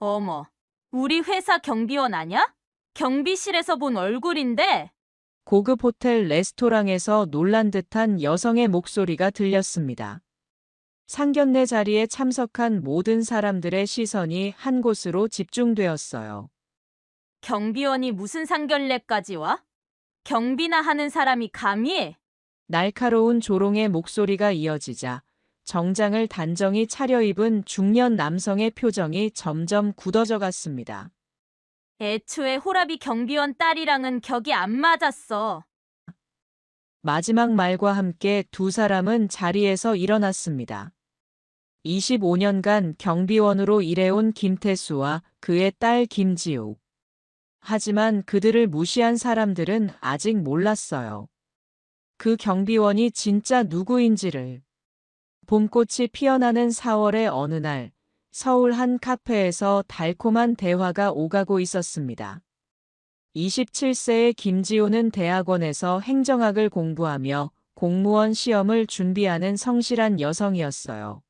어머, 우리 회사 경비원 아냐? 경비실에서 본 얼굴인데? 고급 호텔 레스토랑에서 놀란 듯한 여성의 목소리가 들렸습니다. 상견례 자리에 참석한 모든 사람들의 시선이 한 곳으로 집중되었어요. 경비원이 무슨 상견례까지 와? 경비나 하는 사람이 감히? 날카로운 조롱의 목소리가 이어지자 정장을 단정히 차려입은 중년 남성의 표정이 점점 굳어져 갔습니다. 애초에 호라비 경비원 딸이랑은 격이 안 맞았어. 마지막 말과 함께 두 사람은 자리에서 일어났습니다. 25년간 경비원으로 일해온 김태수와 그의 딸 김지우. 하지만 그들을 무시한 사람들은 아직 몰랐어요. 그 경비원이 진짜 누구인지를. 봄꽃이 피어나는 4월의 어느 날, 서울 한 카페에서 달콤한 대화가 오가고 있었습니다. 27세의 김지호는 대학원에서 행정학을 공부하며 공무원 시험을 준비하는 성실한 여성이었어요.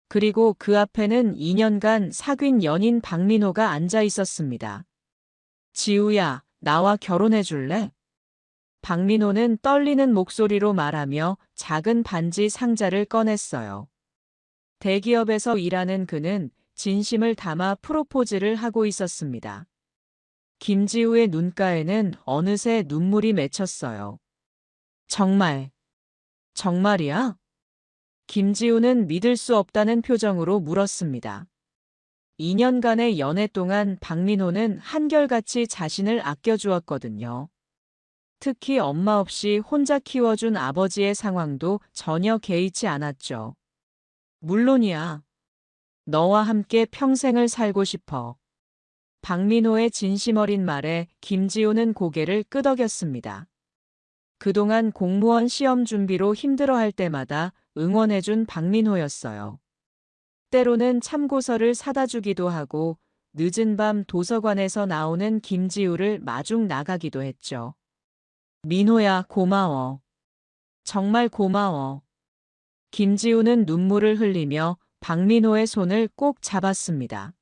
그리고 그 앞에는 2년간 사귄 연인 박민호가 앉아 있었습니다. 지우야, 나와 결혼해 줄래? 박민호는 떨리는 목소리로 말하며 작은 반지 상자를 꺼냈어요. 대기업에서 일하는 그는 진심을 담아 프로포즈를 하고 있었습니다. 김지우의 눈가에는 어느새 눈물이 맺혔어요. 정말, 정말이야? 김지우는 믿을 수 없다는 표정으로 물었습니다. 2년간의 연애 동안 박민호는 한결같이 자신을 아껴주었거든요. 특히 엄마 없이 혼자 키워준 아버지의 상황도 전혀 개의치 않았죠. 물론이야. 너와 함께 평생을 살고 싶어. 박민호의 진심 어린 말에 김지우는 고개를 끄덕였습니다. 그동안 공무원 시험 준비로 힘들어할 때마다 응원해준 박민호였어요. 때로는 참고서를 사다 주기도 하고 늦은 밤 도서관에서 나오는 김지우를 마중 나가기도 했죠. 민호야, 고마워. 정말 고마워. 김지우는 눈물을 흘리며 박민호의 손을 꼭 잡았습니다.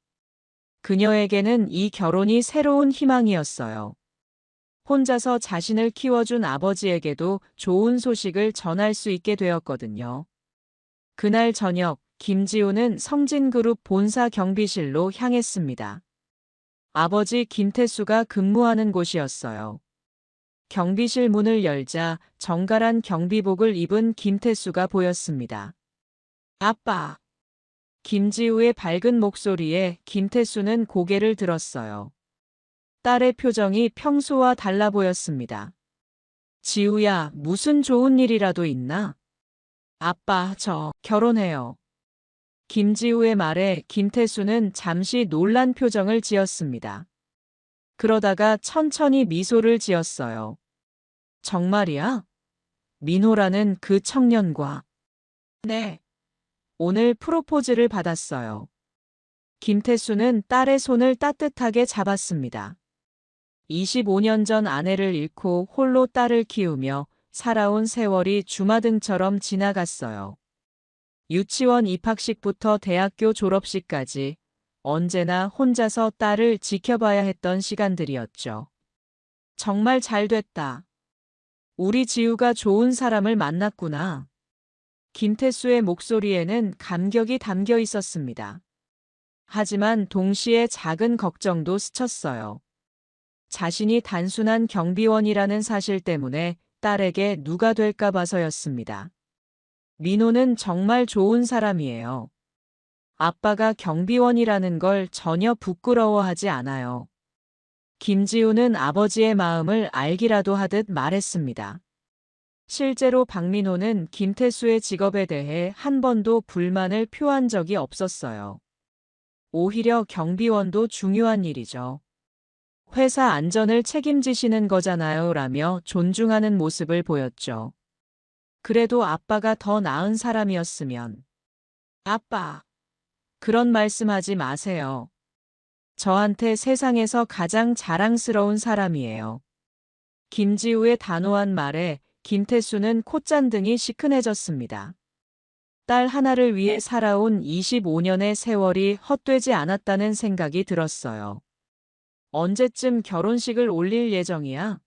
그녀에게는 이 결혼이 새로운 희망이었어요. 혼자서 자신을 키워준 아버지에게도 좋은 소식을 전할 수 있게 되었거든요. 그날 저녁, 김지우는 성진그룹 본사 경비실로 향했습니다. 아버지 김태수가 근무하는 곳이었어요. 경비실 문을 열자 정갈한 경비복을 입은 김태수가 보였습니다. 아빠. 김지우의 밝은 목소리에 김태수는 고개를 들었어요. 딸의 표정이 평소와 달라 보였습니다. 지우야, 무슨 좋은 일이라도 있나? 아빠, 저 결혼해요. 김지우의 말에 김태수는 잠시 놀란 표정을 지었습니다. 그러다가 천천히 미소를 지었어요. 정말이야? 민호라는 그 청년과. 네. 오늘 프로포즈를 받았어요. 김태수는 딸의 손을 따뜻하게 잡았습니다. 25년 전 아내를 잃고 홀로 딸을 키우며 살아온 세월이 주마등처럼 지나갔어요. 유치원 입학식부터 대학교 졸업식까지 언제나 혼자서 딸을 지켜봐야 했던 시간들이었죠. 정말 잘 됐다. 우리 지우가 좋은 사람을 만났구나. 김태수의 목소리에는 감격이 담겨 있었습니다. 하지만 동시에 작은 걱정도 스쳤어요. 자신이 단순한 경비원이라는 사실 때문에 딸에게 누가 될까 봐서였습니다. 민호는 정말 좋은 사람이에요. 아빠가 경비원이라는 걸 전혀 부끄러워하지 않아요. 김지우는 아버지의 마음을 알기라도 하듯 말했습니다. 실제로 박민호는 김태수의 직업에 대해 한 번도 불만을 표한 적이 없었어요. 오히려 경비원도 중요한 일이죠. 회사 안전을 책임지시는 거잖아요 라며 존중하는 모습을 보였죠. 그래도 아빠가 더 나은 사람이었으면. 아빠, 그런 말씀하지 마세요. 저한테 세상에서 가장 자랑스러운 사람이에요. 김지우의 단호한 말에 김태수는 콧잔등이 시큰해졌습니다. 딸 하나를 위해 살아온 25년의 세월이 헛되지 않았다는 생각이 들었어요. 언제쯤 결혼식을 올릴 예정이야?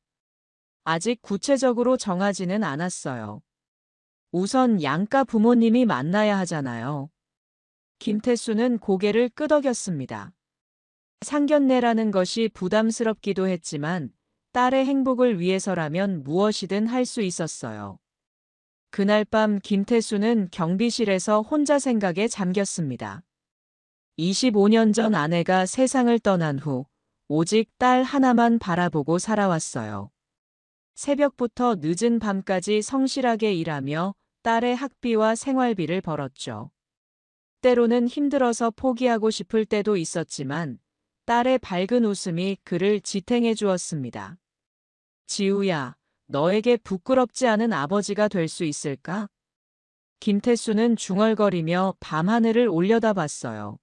아직 구체적으로 정하지는 않았어요. 우선 양가 부모님이 만나야 하잖아요. 김태수는 고개를 끄덕였습니다. 상견례라는 것이 부담스럽기도 했지만 딸의 행복을 위해서라면 무엇이든 할 수 있었어요. 그날 밤 김태수는 경비실에서 혼자 생각에 잠겼습니다. 25년 전 아내가 세상을 떠난 후 오직 딸 하나만 바라보고 살아왔어요. 새벽부터 늦은 밤까지 성실하게 일하며 딸의 학비와 생활비를 벌었죠. 때로는 힘들어서 포기하고 싶을 때도 있었지만 딸의 밝은 웃음이 그를 지탱해 주었습니다. 지우야, 너에게 부끄럽지 않은 아버지가 될 수 있을까? 김태수는 중얼거리며 밤하늘을 올려다봤어요.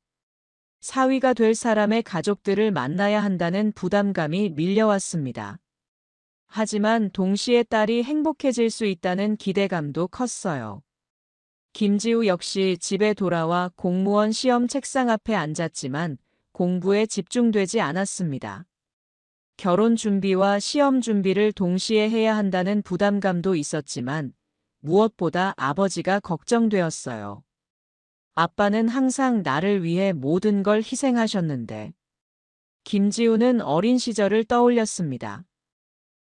사위가 될 사람의 가족들을 만나야 한다는 부담감이 밀려왔습니다. 하지만 동시에 딸이 행복해질 수 있다는 기대감도 컸어요. 김지우 역시 집에 돌아와 공무원 시험 책상 앞에 앉았지만 공부에 집중되지 않았습니다. 결혼 준비와 시험 준비를 동시에 해야 한다는 부담감도 있었지만 무엇보다 아버지가 걱정되었어요. 아빠는 항상 나를 위해 모든 걸 희생하셨는데. 김지우는 어린 시절을 떠올렸습니다.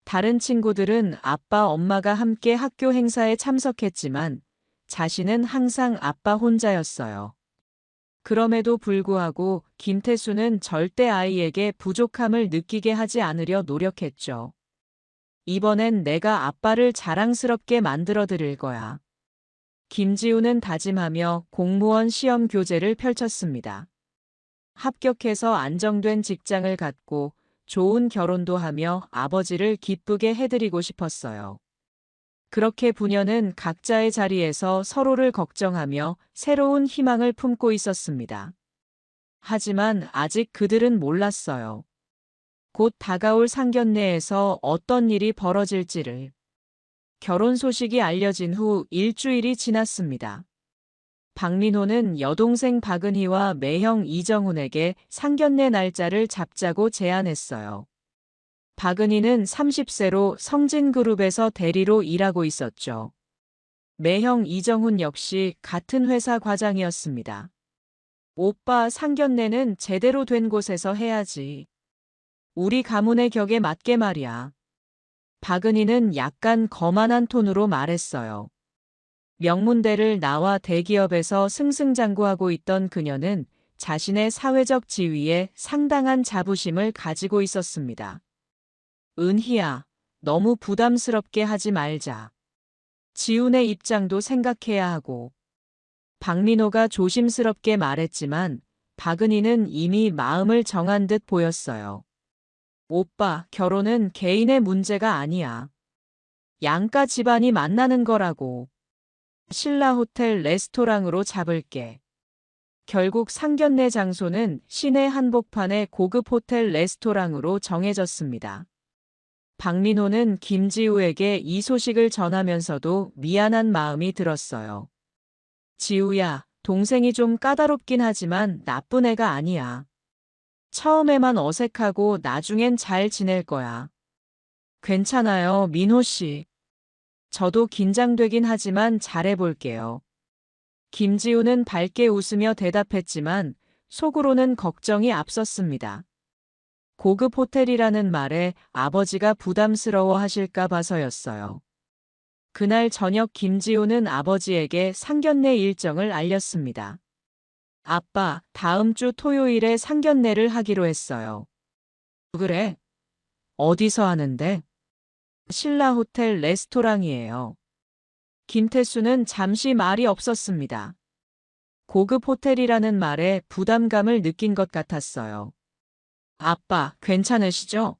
다른 친구들은 아빠, 엄마가 함께 학교 행사에 참석했지만 자신은 항상 아빠 혼자였어요. 그럼에도 불구하고 김태수는 절대 아이에게 부족함을 느끼게 하지 않으려 노력했죠. 이번엔 내가 아빠를 자랑스럽게 만들어 드릴 거야. 김지우는 다짐하며 공무원 시험 교재를 펼쳤습니다. 합격해서 안정된 직장을 갖고 좋은 결혼도 하며 아버지를 기쁘게 해드리고 싶었어요. 그렇게 부녀는 각자의 자리에서 서로를 걱정하며 새로운 희망을 품고 있었습니다. 하지만 아직 그들은 몰랐어요. 곧 다가올 상견례에서 어떤 일이 벌어질지를. 결혼 소식이 알려진 후 일주일이 지났습니다. 박민호는 여동생 박은희와 매형 이정훈에게 상견례 날짜를 잡자고 제안했어요. 박은희는 30세로 성진그룹에서 대리로 일하고 있었죠. 매형 이정훈 역시 같은 회사 과장이었습니다. 오빠, 상견례는 제대로 된 곳에서 해야지. 우리 가문의 격에 맞게 말이야. 박은희는 약간 거만한 톤으로 말했어요. 명문대를 나와 대기업에서 승승장구하고 있던 그녀는 자신의 사회적 지위에 상당한 자부심을 가지고 있었습니다. 은희야, 너무 부담스럽게 하지 말자. 지훈의 입장도 생각해야 하고. 박민호가 조심스럽게 말했지만 박은희는 이미 마음을 정한 듯 보였어요. 오빠, 결혼은 개인의 문제가 아니야. 양가 집안이 만나는 거라고. 신라 호텔 레스토랑으로 잡을게. 결국 상견례 장소는 시내 한복판의 고급 호텔 레스토랑으로 정해졌습니다. 박민호는 김지우에게 이 소식을 전하면서도 미안한 마음이 들었어요. 지우야, 동생이 좀 까다롭긴 하지만 나쁜 애가 아니야. 처음에만 어색하고 나중엔 잘 지낼 거야. 괜찮아요, 민호 씨. 저도 긴장되긴 하지만 잘해볼게요. 김지우는 밝게 웃으며 대답했지만 속으로는 걱정이 앞섰습니다. 고급 호텔이라는 말에 아버지가 부담스러워 하실까 봐서였어요. 그날 저녁 김지우는 아버지에게 상견례 일정을 알렸습니다. 아빠, 다음 주 토요일에 상견례를 하기로 했어요. 그래? 어디서 하는데? 신라 호텔 레스토랑이에요. 김태수는 잠시 말이 없었습니다. 고급 호텔이라는 말에 부담감을 느낀 것 같았어요. 아빠, 괜찮으시죠?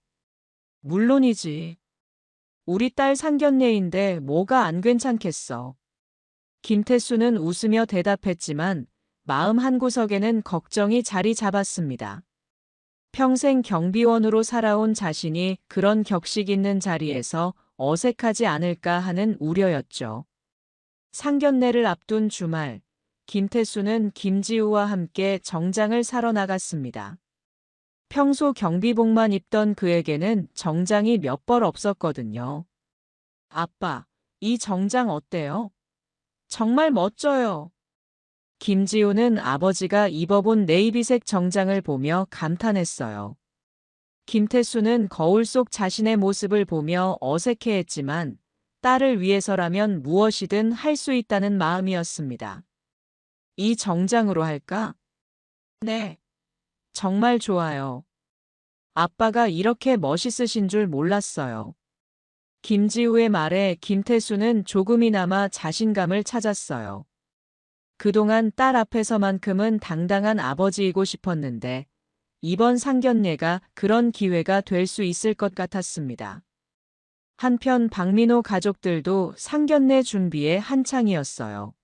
물론이지. 우리 딸 상견례인데 뭐가 안 괜찮겠어. 김태수는 웃으며 대답했지만 마음 한구석에는 걱정이 자리 잡았습니다. 평생 경비원으로 살아온 자신이 그런 격식 있는 자리에서 어색하지 않을까 하는 우려였죠. 상견례를 앞둔 주말, 김태수는 김지우와 함께 정장을 사러 나갔습니다. 평소 경비복만 입던 그에게는 정장이 몇 벌 없었거든요. 아빠, 이 정장 어때요? 정말 멋져요. 김지우는 아버지가 입어본 네이비색 정장을 보며 감탄했어요. 김태수는 거울 속 자신의 모습을 보며 어색해했지만 딸을 위해서라면 무엇이든 할 수 있다는 마음이었습니다. 이 정장으로 할까? 네. 정말 좋아요. 아빠가 이렇게 멋있으신 줄 몰랐어요. 김지우의 말에 김태수는 조금이나마 자신감을 찾았어요. 그동안 딸 앞에서만큼은 당당한 아버지이고 싶었는데 이번 상견례가 그런 기회가 될 수 있을 것 같았습니다. 한편 박민호 가족들도 상견례 준비에 한창이었어요.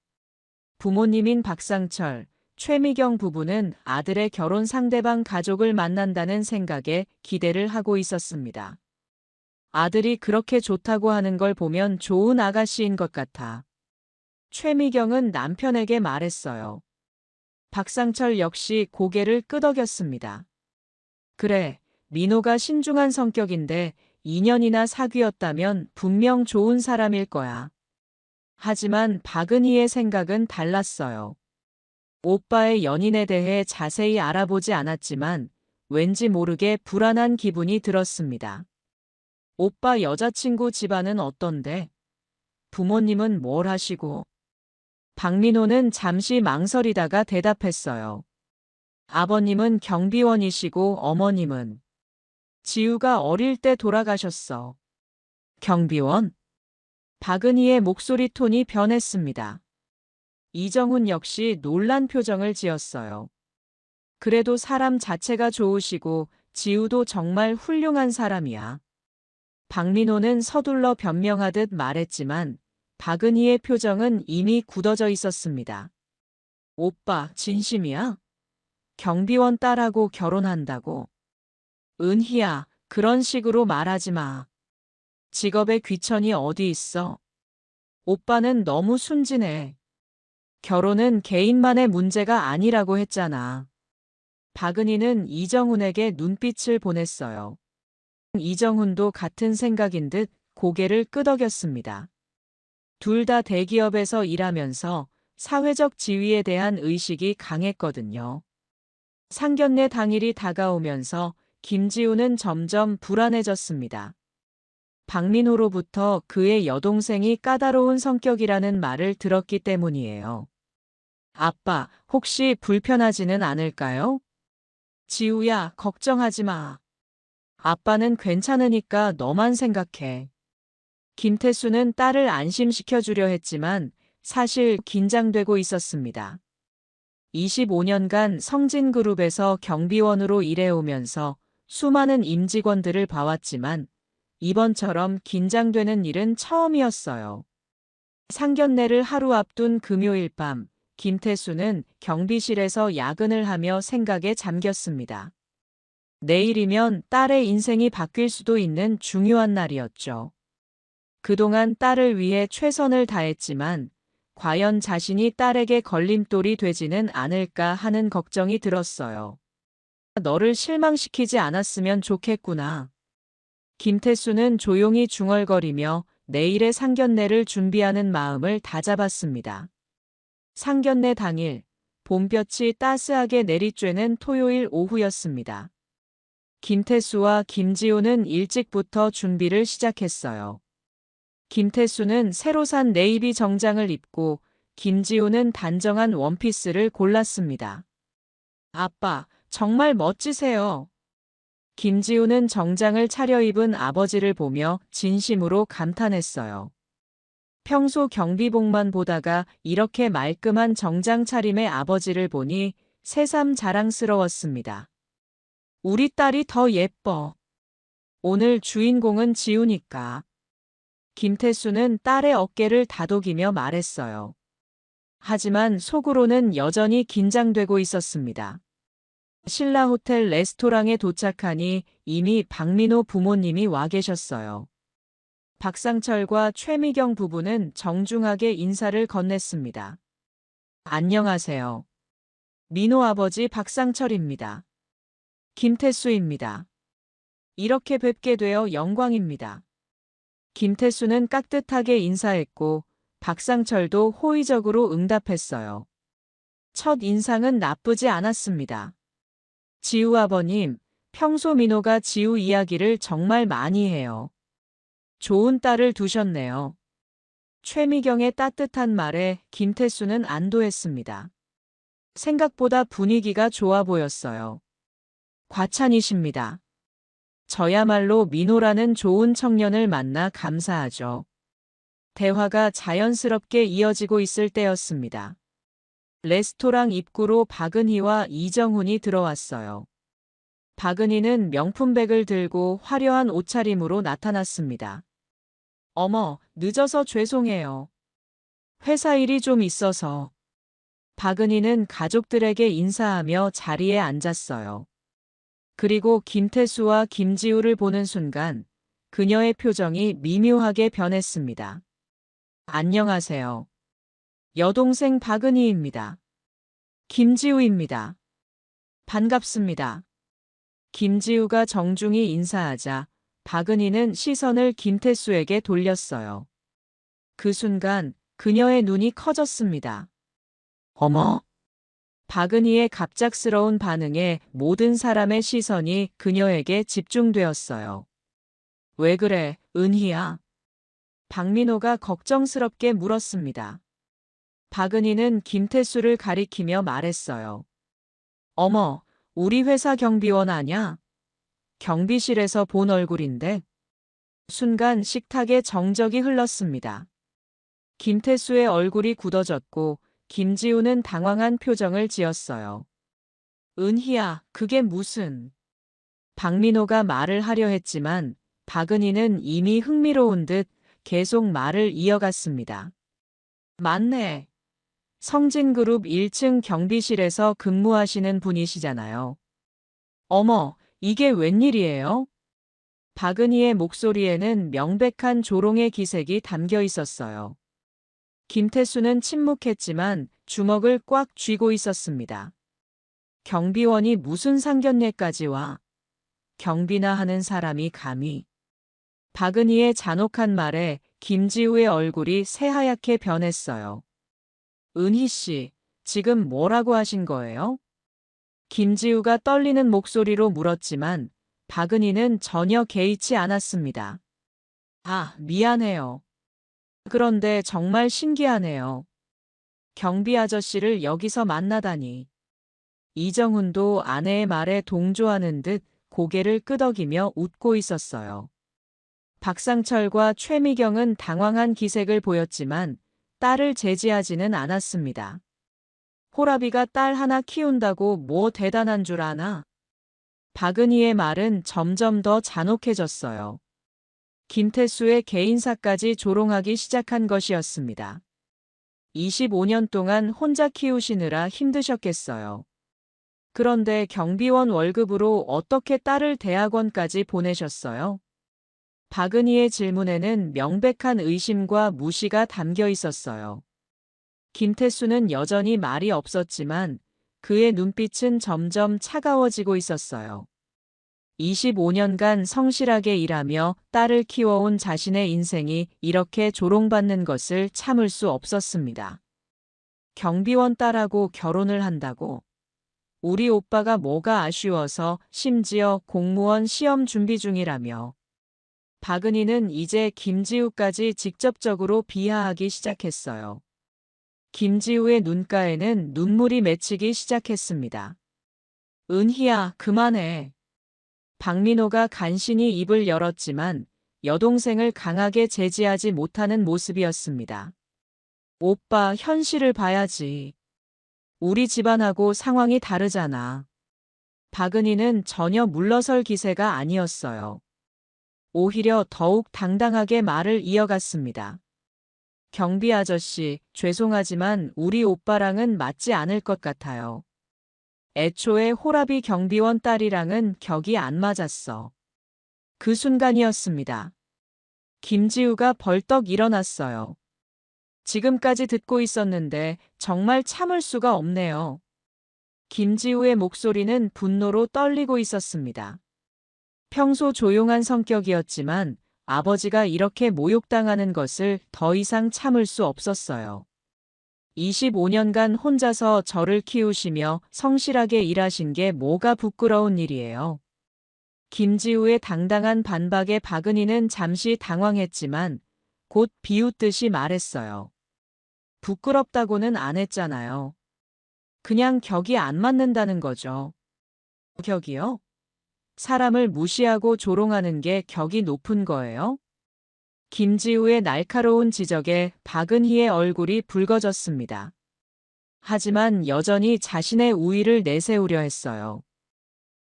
부모님인 박상철, 최미경 부부는 아들의 결혼 상대방 가족을 만난다는 생각에 기대를 하고 있었습니다. 아들이 그렇게 좋다고 하는 걸 보면 좋은 아가씨인 것 같아. 최미경은 남편에게 말했어요. 박상철 역시 고개를 끄덕였습니다. 그래, 민호가 신중한 성격인데 2년이나 사귀었다면 분명 좋은 사람일 거야. 하지만 박은희의 생각은 달랐어요. 오빠의 연인에 대해 자세히 알아보지 않았지만 왠지 모르게 불안한 기분이 들었습니다. 오빠 여자친구 집안은 어떤데? 부모님은 뭘 하시고? 박민호는 잠시 망설이다가 대답했어요. 아버님은 경비원이시고 어머님은 지우가 어릴 때 돌아가셨어. 경비원? 박은희의 목소리 톤이 변했습니다. 이정훈 역시 놀란 표정을 지었어요. 그래도 사람 자체가 좋으시고 지우도 정말 훌륭한 사람이야. 박민호는 서둘러 변명하듯 말했지만 박은희의 표정은 이미 굳어져 있었습니다. 오빠, 진심이야? 경비원 딸하고 결혼한다고? 은희야, 그런 식으로 말하지 마. 직업에 귀천이 어디 있어? 오빠는 너무 순진해. 결혼은 개인만의 문제가 아니라고 했잖아. 박은희는 이정훈에게 눈빛을 보냈어요. 이정훈도 같은 생각인 듯 고개를 끄덕였습니다. 둘 다 대기업에서 일하면서 사회적 지위에 대한 의식이 강했거든요. 상견례 당일이 다가오면서 김지우는 점점 불안해졌습니다. 박민호로부터 그의 여동생이 까다로운 성격이라는 말을 들었기 때문이에요. 아빠, 혹시 불편하지는 않을까요? 지우야, 걱정하지 마. 아빠는 괜찮으니까 너만 생각해. 김태수는 딸을 안심시켜주려 했지만 사실 긴장되고 있었습니다. 25년간 성진그룹에서 경비원으로 일해오면서 수많은 임직원들을 봐왔지만 이번처럼 긴장되는 일은 처음이었어요. 상견례를 하루 앞둔 금요일 밤, 김태수는 경비실에서 야근을 하며 생각에 잠겼습니다. 내일이면 딸의 인생이 바뀔 수도 있는 중요한 날이었죠. 그동안 딸을 위해 최선을 다했지만 과연 자신이 딸에게 걸림돌이 되지는 않을까 하는 걱정이 들었어요. 너를 실망시키지 않았으면 좋겠구나. 김태수는 조용히 중얼거리며 내일의 상견례를 준비하는 마음을 다잡았습니다. 상견례 당일, 봄볕이 따스하게 내리쬐는 토요일 오후였습니다. 김태수와 김지우는 일찍부터 준비를 시작했어요. 김태수는 새로 산 네이비 정장을 입고 김지우는 단정한 원피스를 골랐습니다. 아빠, 정말 멋지세요. 김지우는 정장을 차려입은 아버지를 보며 진심으로 감탄했어요. 평소 경비복만 보다가 이렇게 말끔한 정장 차림의 아버지를 보니 새삼 자랑스러웠습니다. 우리 딸이 더 예뻐. 오늘 주인공은 지우니까. 김태수는 딸의 어깨를 다독이며 말했어요. 하지만 속으로는 여전히 긴장되고 있었습니다. 신라 호텔 레스토랑에 도착하니 이미 박민호 부모님이 와 계셨어요. 박상철과 최미경 부부는 정중하게 인사를 건넸습니다. 안녕하세요. 민호 아버지 박상철입니다. 김태수입니다. 이렇게 뵙게 되어 영광입니다. 김태수는 깍듯하게 인사했고 박상철도 호의적으로 응답했어요. 첫 인상은 나쁘지 않았습니다. 지우 아버님, 평소 민호가 지우 이야기를 정말 많이 해요. 좋은 딸을 두셨네요. 최미경의 따뜻한 말에 김태수는 안도했습니다. 생각보다 분위기가 좋아 보였어요. 과찬이십니다. 저야말로 민호라는 좋은 청년을 만나 감사하죠. 대화가 자연스럽게 이어지고 있을 때였습니다. 레스토랑 입구로 박은희와 이정훈이 들어왔어요. 박은희는 명품백을 들고 화려한 옷차림으로 나타났습니다. 어머, 늦어서 죄송해요. 회사 일이 좀 있어서. 박은희는 가족들에게 인사하며 자리에 앉았어요. 그리고 김태수와 김지우를 보는 순간 그녀의 표정이 미묘하게 변했습니다. 안녕하세요. 여동생 박은희입니다. 김지우입니다. 반갑습니다. 김지우가 정중히 인사하자 박은희는 시선을 김태수에게 돌렸어요. 그 순간 그녀의 눈이 커졌습니다. 어머! 박은희의 갑작스러운 반응에 모든 사람의 시선이 그녀에게 집중되었어요. 왜 그래, 은희야? 박민호가 걱정스럽게 물었습니다. 박은희는 김태수를 가리키며 말했어요. 어머, 우리 회사 경비원 아냐? 경비실에서 본 얼굴인데. 순간 식탁에 정적이 흘렀습니다. 김태수의 얼굴이 굳어졌고 김지우는 당황한 표정을 지었어요. 은희야, 그게 무슨... 박민호가 말을 하려 했지만 박은희는 이미 흥미로운 듯 계속 말을 이어갔습니다. 맞네. 성진그룹 1층 경비실에서 근무하시는 분이시잖아요. 어머, 이게 웬일이에요? 박은희의 목소리에는 명백한 조롱의 기색이 담겨 있었어요. 김태수는 침묵했지만 주먹을 꽉 쥐고 있었습니다. 경비원이 무슨 상견례까지 와? 경비나 하는 사람이 감히. 박은희의 잔혹한 말에 김지우의 얼굴이 새하얗게 변했어요. 은희 씨, 지금 뭐라고 하신 거예요? 김지우가 떨리는 목소리로 물었지만 박은희는 전혀 개의치 않았습니다. 아, 미안해요. 그런데 정말 신기하네요. 경비 아저씨를 여기서 만나다니. 이정훈도 아내의 말에 동조하는 듯 고개를 끄덕이며 웃고 있었어요. 박상철과 최미경은 당황한 기색을 보였지만 딸을 제지하지는 않았습니다. 호라비가 딸 하나 키운다고 뭐 대단한 줄 아나? 박은희의 말은 점점 더 잔혹해졌어요. 김태수의 개인사까지 조롱하기 시작한 것이었습니다. 25년 동안 혼자 키우시느라 힘드셨겠어요. 그런데 경비원 월급으로 어떻게 딸을 대학원까지 보내셨어요? 박은희의 질문에는 명백한 의심과 무시가 담겨 있었어요. 김태수는 여전히 말이 없었지만 그의 눈빛은 점점 차가워지고 있었어요. 25년간 성실하게 일하며 딸을 키워온 자신의 인생이 이렇게 조롱받는 것을 참을 수 없었습니다. 경비원 딸하고 결혼을 한다고? 우리 오빠가 뭐가 아쉬워서 심지어 공무원 시험 준비 중이라며. 박은희는 이제 김지우까지 직접적으로 비하하기 시작했어요. 김지우의 눈가에는 눈물이 맺히기 시작했습니다. 은희야, 그만해. 박민호가 간신히 입을 열었지만 여동생을 강하게 제지하지 못하는 모습이었습니다. 오빠, 현실을 봐야지. 우리 집안하고 상황이 다르잖아. 박은희는 전혀 물러설 기세가 아니었어요. 오히려 더욱 당당하게 말을 이어갔습니다. 경비 아저씨, 죄송하지만 우리 오빠랑은 맞지 않을 것 같아요. 애초에 호라비 경비원 딸이랑은 격이 안 맞았어. 그 순간이었습니다. 김지우가 벌떡 일어났어요. 지금까지 듣고 있었는데 정말 참을 수가 없네요. 김지우의 목소리는 분노로 떨리고 있었습니다. 평소 조용한 성격이었지만 아버지가 이렇게 모욕당하는 것을 더 이상 참을 수 없었어요. 25년간 혼자서 저를 키우시며 성실하게 일하신 게 뭐가 부끄러운 일이에요. 김지우의 당당한 반박에 박은희는 잠시 당황했지만 곧 비웃듯이 말했어요. 부끄럽다고는 안 했잖아요. 그냥 격이 안 맞는다는 거죠. 격이요? 사람을 무시하고 조롱하는 게 격이 높은 거예요? 김지우의 날카로운 지적에 박은희의 얼굴이 붉어졌습니다. 하지만 여전히 자신의 우위를 내세우려 했어요.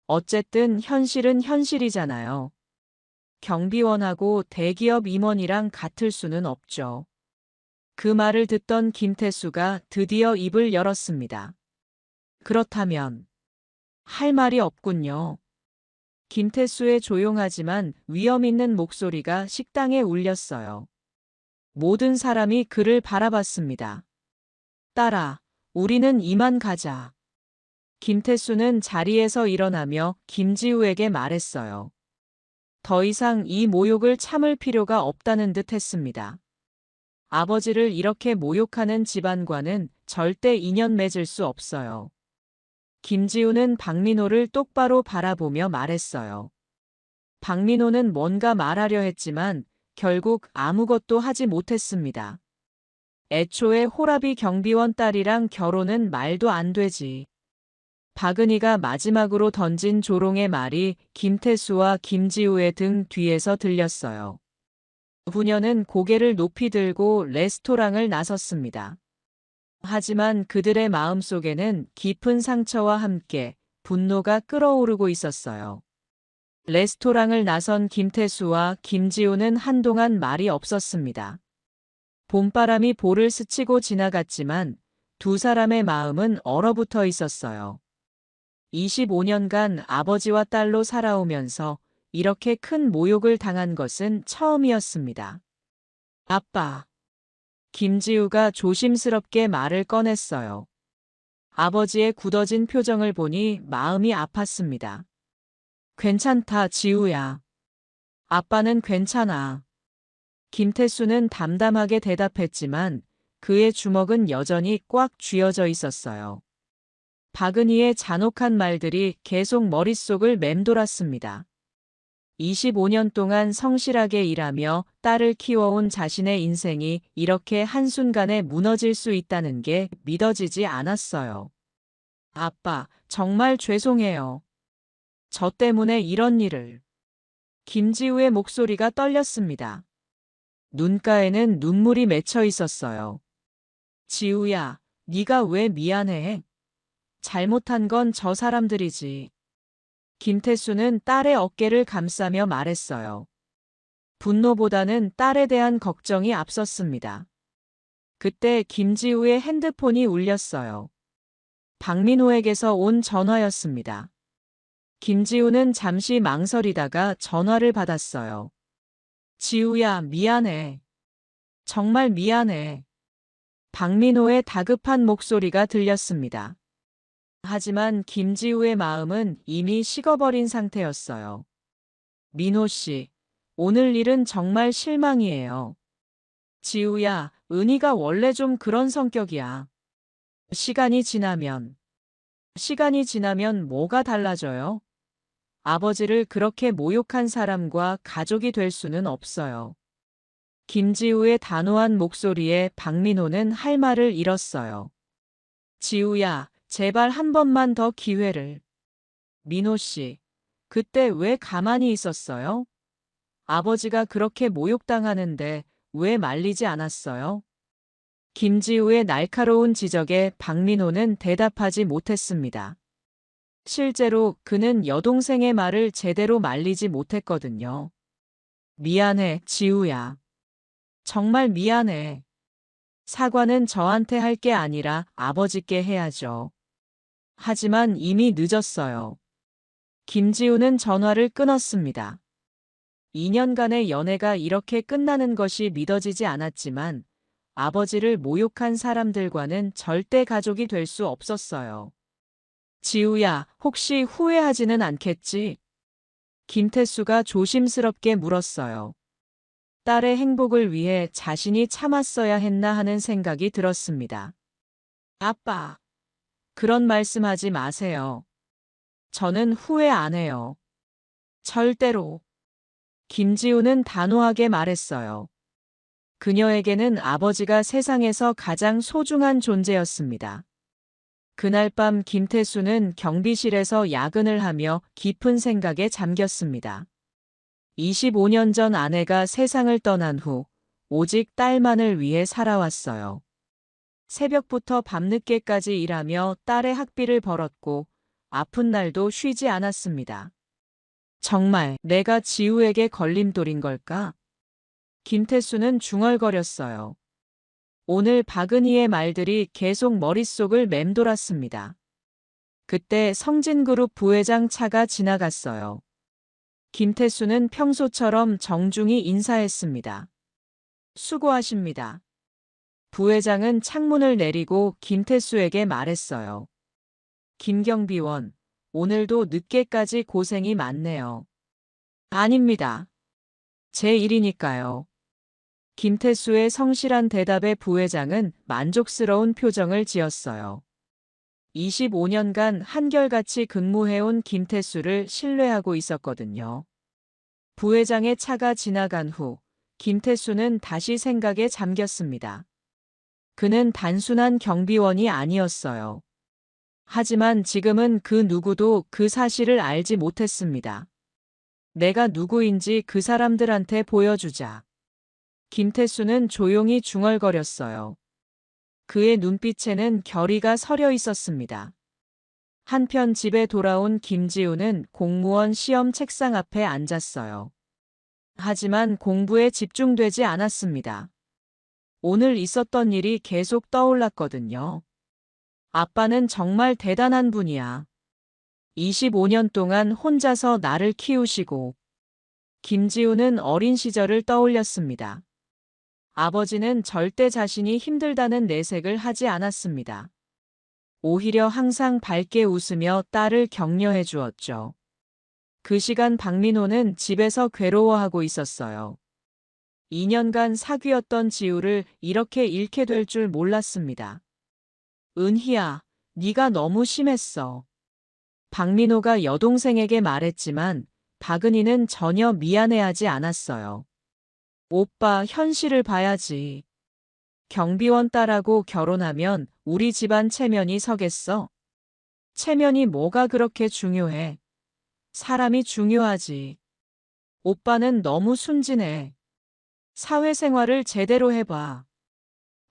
어쨌든 현실은 현실이잖아요. 경비원하고 대기업 임원이랑 같을 수는 없죠. 그 말을 듣던 김태수가 드디어 입을 열었습니다. 그렇다면 할 말이 없군요. 김태수의 조용하지만 위험 있는 목소리가 식당에 울렸어요. 모든 사람이 그를 바라봤습니다. 딸아, 우리는 이만 가자. 김태수는 자리에서 일어나며 김지우에게 말했어요. 더 이상 이 모욕을 참을 필요가 없다는 듯 했습니다. 아버지를 이렇게 모욕하는 집안과는 절대 인연 맺을 수 없어요. 김지우는 박민호를 똑바로 바라보며 말했어요. 박민호는 뭔가 말하려 했지만 결국 아무것도 하지 못했습니다. 애초에 호라비 경비원 딸이랑 결혼은 말도 안 되지. 박은희가 마지막으로 던진 조롱의 말이 김태수와 김지우의 등 뒤에서 들렸어요. 부녀는 고개를 높이 들고 레스토랑을 나섰습니다. 하지만 그들의 마음속에는 깊은 상처와 함께 분노가 끓어오르고 있었어요. 레스토랑을 나선 김태수와 김지우는 한동안 말이 없었습니다. 봄바람이 볼을 스치고 지나갔지만 두 사람의 마음은 얼어붙어 있었어요. 25년간 아버지와 딸로 살아오면서 이렇게 큰 모욕을 당한 것은 처음이었습니다. 아빠. 김지우가 조심스럽게 말을 꺼냈어요. 아버지의 굳어진 표정을 보니 마음이 아팠습니다. 괜찮다, 지우야. 아빠는 괜찮아. 김태수는 담담하게 대답했지만 그의 주먹은 여전히 꽉 쥐어져 있었어요. 박은희의 잔혹한 말들이 계속 머릿속을 맴돌았습니다. 25년 동안 성실하게 일하며 딸을 키워온 자신의 인생이 이렇게 한순간에 무너질 수 있다는 게 믿어지지 않았어요. 아빠, 정말 죄송해요. 저 때문에 이런 일을. 김지우의 목소리가 떨렸습니다. 눈가에는 눈물이 맺혀 있었어요. 지우야, 네가 왜 미안해? 잘못한 건 저 사람들이지. 김태수는 딸의 어깨를 감싸며 말했어요. 분노보다는 딸에 대한 걱정이 앞섰습니다. 그때 김지우의 핸드폰이 울렸어요. 박민호에게서 온 전화였습니다. 김지우는 잠시 망설이다가 전화를 받았어요. 지우야, 미안해. 정말 미안해. 박민호의 다급한 목소리가 들렸습니다. 하지만 김지우의 마음은 이미 식어버린 상태였어요. 민호 씨, 오늘 일은 정말 실망이에요. 지우야, 은희가 원래 좀 그런 성격이야. 시간이 지나면 뭐가 달라져요? 아버지를 그렇게 모욕한 사람과 가족이 될 수는 없어요. 김지우의 단호한 목소리에 박민호는 할 말을 잃었어요. 지우야, 제발 한 번만 더 기회를. 민호 씨, 그때 왜 가만히 있었어요? 아버지가 그렇게 모욕당하는데 왜 말리지 않았어요? 김지우의 날카로운 지적에 박민호는 대답하지 못했습니다. 실제로 그는 여동생의 말을 제대로 말리지 못했거든요. 미안해, 지우야. 정말 미안해. 사과는 저한테 할 게 아니라 아버지께 해야죠. 하지만 이미 늦었어요. 김지우는 전화를 끊었습니다. 2년간의 연애가 이렇게 끝나는 것이 믿어지지 않았지만 아버지를 모욕한 사람들과는 절대 가족이 될 수 없었어요. 지우야, 혹시 후회하지는 않겠지? 김태수가 조심스럽게 물었어요. 딸의 행복을 위해 자신이 참았어야 했나 하는 생각이 들었습니다. 아빠, 그런 말씀하지 마세요. 저는 후회 안 해요. 절대로. 김지우는 단호하게 말했어요. 그녀에게는 아버지가 세상에서 가장 소중한 존재였습니다. 그날 밤 김태수는 경비실에서 야근을 하며 깊은 생각에 잠겼습니다. 25년 전 아내가 세상을 떠난 후 오직 딸만을 위해 살아왔어요. 새벽부터 밤늦게까지 일하며 딸의 학비를 벌었고 아픈 날도 쉬지 않았습니다. 정말 내가 지우에게 걸림돌인 걸까? 김태수는 중얼거렸어요. 오늘 박은희의 말들이 계속 머릿속을 맴돌았습니다. 그때 성진그룹 부회장 차가 지나갔어요. 김태수는 평소처럼 정중히 인사했습니다. 수고하십니다. 부회장은 창문을 내리고 김태수에게 말했어요. 김경비원, 오늘도 늦게까지 고생이 많네요. 아닙니다. 제 일이니까요. 김태수의 성실한 대답에 부회장은 만족스러운 표정을 지었어요. 25년간 한결같이 근무해온 김태수를 신뢰하고 있었거든요. 부회장의 차가 지나간 후 김태수는 다시 생각에 잠겼습니다. 그는 단순한 경비원이 아니었어요. 하지만 지금은 그 누구도 그 사실을 알지 못했습니다. 내가 누구인지 그 사람들한테 보여주자. 김태수는 조용히 중얼거렸어요. 그의 눈빛에는 결의가 서려 있었습니다. 한편 집에 돌아온 김지우는 공무원 시험 책상 앞에 앉았어요. 하지만 공부에 집중되지 않았습니다. 오늘 있었던 일이 계속 떠올랐거든요. 아빠는 정말 대단한 분이야. 25년 동안 혼자서 나를 키우시고. 김지우는 어린 시절을 떠올렸습니다. 아버지는 절대 자신이 힘들다는 내색을 하지 않았습니다. 오히려 항상 밝게 웃으며 딸을 격려해 주었죠. 그 시간 박민호는 집에서 괴로워하고 있었어요. 2년간 사귀었던 지우를 이렇게 잃게 될 줄 몰랐습니다. 은희야, 네가 너무 심했어. 박민호가 여동생에게 말했지만 박은희는 전혀 미안해하지 않았어요. 오빠, 현실을 봐야지. 경비원 딸하고 결혼하면 우리 집안 체면이 서겠어? 체면이 뭐가 그렇게 중요해? 사람이 중요하지. 오빠는 너무 순진해. 사회생활을 제대로 해봐.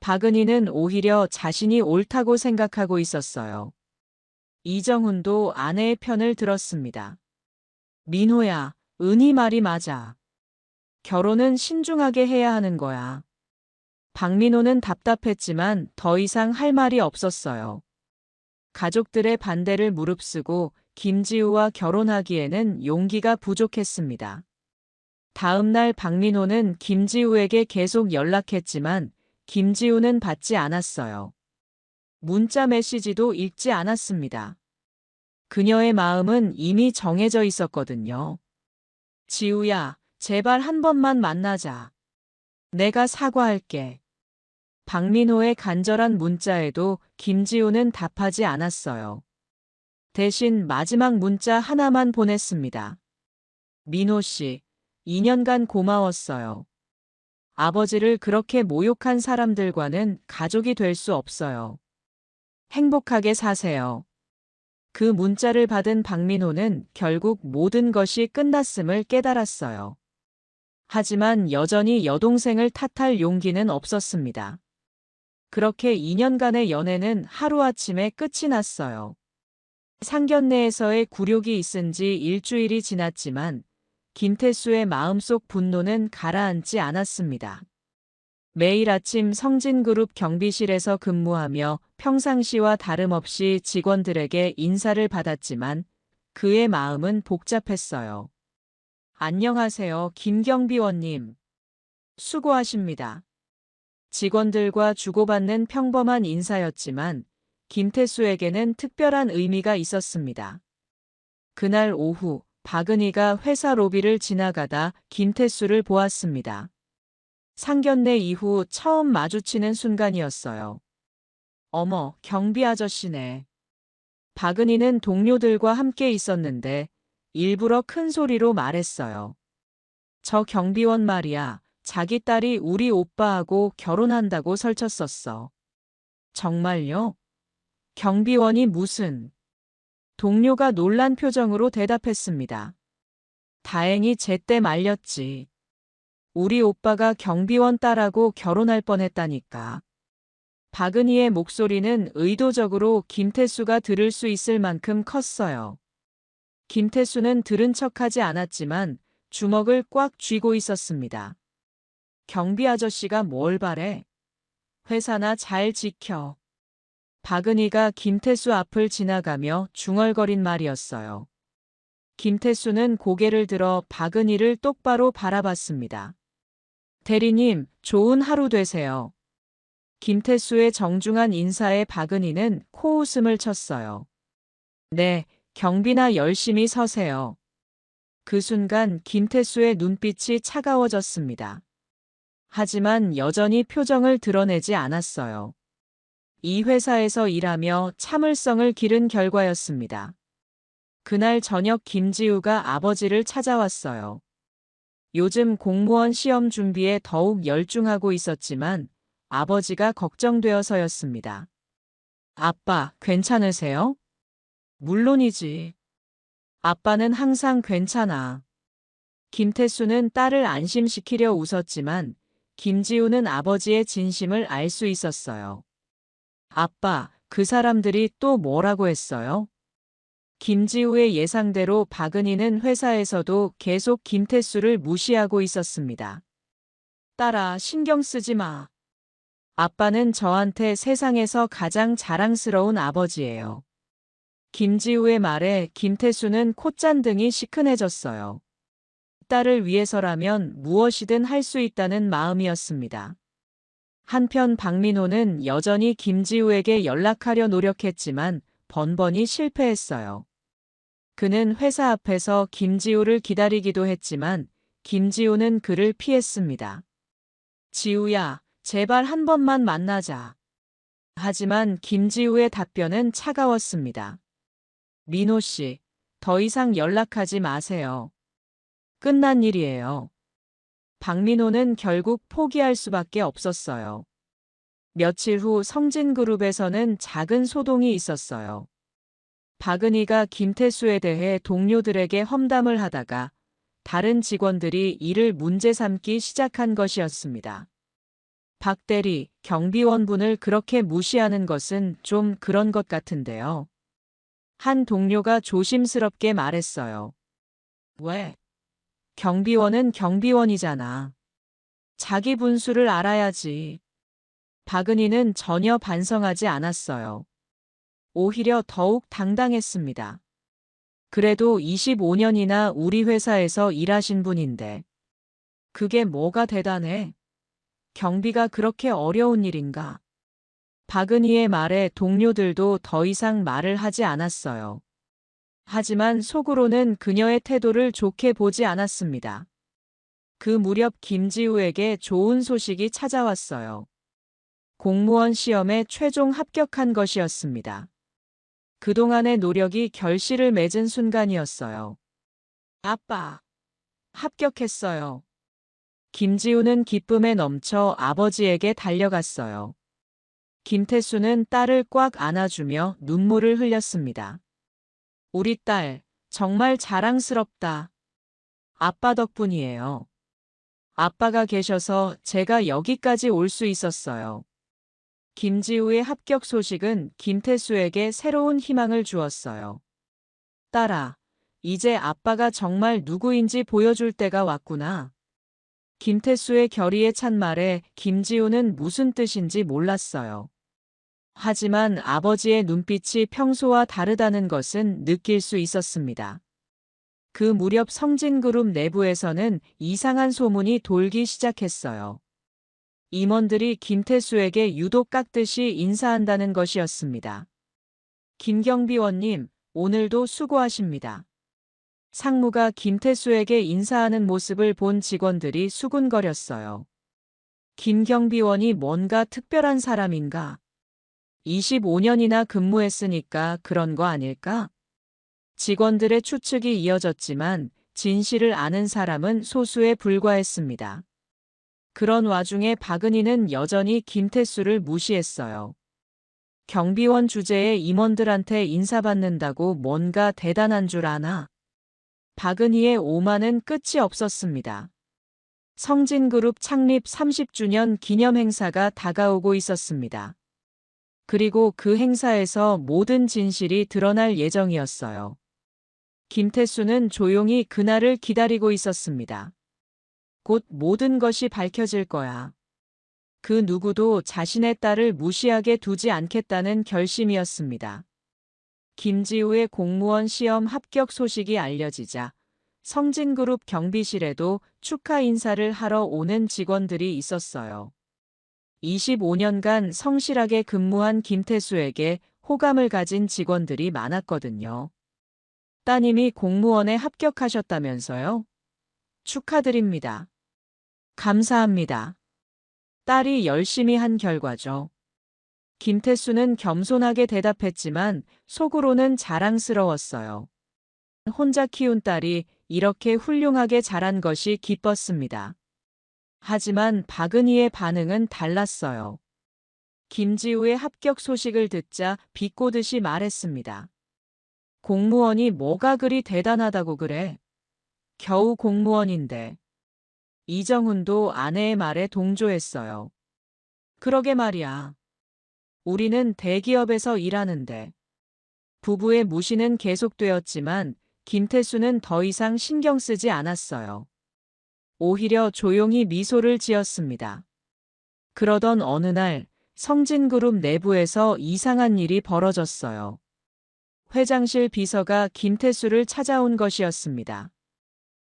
박은희는 오히려 자신이 옳다고 생각하고 있었어요. 이정훈도 아내의 편을 들었습니다. 민호야, 은희 말이 맞아. 결혼은 신중하게 해야 하는 거야. 박민호는 답답했지만 더 이상 할 말이 없었어요. 가족들의 반대를 무릅쓰고 김지우와 결혼하기에는 용기가 부족했습니다. 다음 날 박민호는 김지우에게 계속 연락했지만 김지우는 받지 않았어요. 문자 메시지도 읽지 않았습니다. 그녀의 마음은 이미 정해져 있었거든요. 지우야, 제발 한 번만 만나자. 내가 사과할게. 박민호의 간절한 문자에도 김지우는 답하지 않았어요. 대신 마지막 문자 하나만 보냈습니다. 민호 씨, 2년간 고마웠어요. 아버지를 그렇게 모욕한 사람들과는 가족이 될 수 없어요. 행복하게 사세요. 그 문자를 받은 박민호는 결국 모든 것이 끝났음을 깨달았어요. 하지만 여전히 여동생을 탓할 용기는 없었습니다. 그렇게 2년간의 연애는 하루아침에 끝이 났어요. 상견례에서의 굴욕이 있은 지 일주일이 지났지만 김태수의 마음속 분노는 가라앉지 않았습니다. 매일 아침 성진그룹 경비실에서 근무하며 평상시와 다름없이 직원들에게 인사를 받았지만 그의 마음은 복잡했어요. 안녕하세요, 김경비원님. 수고하십니다. 직원들과 주고받는 평범한 인사였지만 김태수에게는 특별한 의미가 있었습니다. 그날 오후 박은희가 회사 로비를 지나가다 김태수를 보았습니다. 상견례 이후 처음 마주치는 순간이었어요. 어머, 경비 아저씨네. 박은희는 동료들과 함께 있었는데 일부러 큰 소리로 말했어요. 저 경비원 말이야. 자기 딸이 우리 오빠하고 결혼한다고 설쳤었어. 정말요? 경비원이 무슨? 동료가 놀란 표정으로 대답했습니다. 다행히 제때 말렸지. 우리 오빠가 경비원 딸하고 결혼할 뻔했다니까. 박은희의 목소리는 의도적으로 김태수가 들을 수 있을 만큼 컸어요. 김태수는 들은 척하지 않았지만 주먹을 꽉 쥐고 있었습니다. 경비 아저씨가 뭘 바래? 회사나 잘 지켜. 박은희가 김태수 앞을 지나가며 중얼거린 말이었어요. 김태수는 고개를 들어 박은희를 똑바로 바라봤습니다. 대리님, 좋은 하루 되세요. 김태수의 정중한 인사에 박은희는 코웃음을 쳤어요. 네, 경비나 열심히 서세요. 그 순간 김태수의 눈빛이 차가워졌습니다. 하지만 여전히 표정을 드러내지 않았어요. 이 회사에서 일하며 참을성을 기른 결과였습니다. 그날 저녁 김지우가 아버지를 찾아왔어요. 요즘 공무원 시험 준비에 더욱 열중하고 있었지만 아버지가 걱정되어서였습니다. 아빠, 괜찮으세요? 물론이지. 아빠는 항상 괜찮아. 김태수는 딸을 안심시키려 웃었지만 김지우는 아버지의 진심을 알 수 있었어요. 아빠, 그 사람들이 또 뭐라고 했어요? 김지우의 예상대로 박은희는 회사에서도 계속 김태수를 무시하고 있었습니다. 딸아, 신경 쓰지 마. 아빠는 저한테 세상에서 가장 자랑스러운 아버지예요. 김지우의 말에 김태수는 콧잔등이 시큰해졌어요. 딸을 위해서라면 무엇이든 할 수 있다는 마음이었습니다. 한편 박민호는 여전히 김지우에게 연락하려 노력했지만 번번이 실패했어요. 그는 회사 앞에서 김지우를 기다리기도 했지만 김지우는 그를 피했습니다. 지우야, 제발 한 번만 만나자. 하지만 김지우의 답변은 차가웠습니다. 민호 씨, 더 이상 연락하지 마세요. 끝난 일이에요. 박민호는 결국 포기할 수밖에 없었어요. 며칠 후 성진그룹에서는 작은 소동이 있었어요. 박은희가 김태수에 대해 동료들에게 험담을 하다가 다른 직원들이 이를 문제 삼기 시작한 것이었습니다. 박 대리, 경비원분을 그렇게 무시하는 것은 좀 그런 것 같은데요. 한 동료가 조심스럽게 말했어요. 왜? 경비원은 경비원이잖아. 자기 분수를 알아야지. 박은희는 전혀 반성하지 않았어요. 오히려 더욱 당당했습니다. 그래도 25년이나 우리 회사에서 일하신 분인데 그게 뭐가 대단해? 경비가 그렇게 어려운 일인가? 박은희의 말에 동료들도 더 이상 말을 하지 않았어요. 하지만 속으로는 그녀의 태도를 좋게 보지 않았습니다. 그 무렵 김지우에게 좋은 소식이 찾아왔어요. 공무원 시험에 최종 합격한 것이었습니다. 그동안의 노력이 결실을 맺은 순간이었어요. 아빠, 합격했어요. 김지우는 기쁨에 넘쳐 아버지에게 달려갔어요. 김태수는 딸을 꽉 안아주며 눈물을 흘렸습니다. 우리 딸, 정말 자랑스럽다. 아빠 덕분이에요. 아빠가 계셔서 제가 여기까지 올 수 있었어요. 김지우의 합격 소식은 김태수에게 새로운 희망을 주었어요. 딸아, 이제 아빠가 정말 누구인지 보여줄 때가 왔구나. 김태수의 결의에 찬 말에 김지우는 무슨 뜻인지 몰랐어요. 하지만 아버지의 눈빛이 평소와 다르다는 것은 느낄 수 있었습니다. 그 무렵 성진그룹 내부에서는 이상한 소문이 돌기 시작했어요. 임원들이 김태수에게 유독 깎듯이 인사한다는 것이었습니다. 김경비원님, 오늘도 수고하십니다. 상무가 김태수에게 인사하는 모습을 본 직원들이 수군거렸어요. 김경비원이 뭔가 특별한 사람인가? 25년이나 근무했으니까 그런 거 아닐까? 직원들의 추측이 이어졌지만 진실을 아는 사람은 소수에 불과했습니다. 그런 와중에 박은희는 여전히 김태수를 무시했어요. 경비원 주제에 임원들한테 인사받는다고 뭔가 대단한 줄 아나? 박은희의 오만은 끝이 없었습니다. 성진그룹 창립 30주년 기념 행사가 다가오고 있었습니다. 그리고 그 행사에서 모든 진실이 드러날 예정이었어요. 김태수는 조용히 그날을 기다리고 있었습니다. 곧 모든 것이 밝혀질 거야. 그 누구도 자신의 딸을 무시하게 두지 않겠다는 결심이었습니다. 김지우의 공무원 시험 합격 소식이 알려지자 성진그룹 경비실에도 축하 인사를 하러 오는 직원들이 있었어요. 25년간 성실하게 근무한 김태수에게 호감을 가진 직원들이 많았거든요. 따님이 공무원에 합격하셨다면서요? 축하드립니다. 감사합니다. 딸이 열심히 한 결과죠. 김태수는 겸손하게 대답했지만 속으로는 자랑스러웠어요. 혼자 키운 딸이 이렇게 훌륭하게 자란 것이 기뻤습니다. 하지만 박은희의 반응은 달랐어요. 김지우의 합격 소식을 듣자 비꼬듯이 말했습니다. 공무원이 뭐가 그리 대단하다고 그래? 겨우 공무원인데. 이정훈도 아내의 말에 동조했어요. 그러게 말이야. 우리는 대기업에서 일하는데. 부부의 무시는 계속되었지만 김태수는 더 이상 신경 쓰지 않았어요. 오히려 조용히 미소를 지었습니다. 그러던 어느 날 성진그룹 내부에서 이상한 일이 벌어졌어요. 회장실 비서가 김태수를 찾아온 것이었습니다.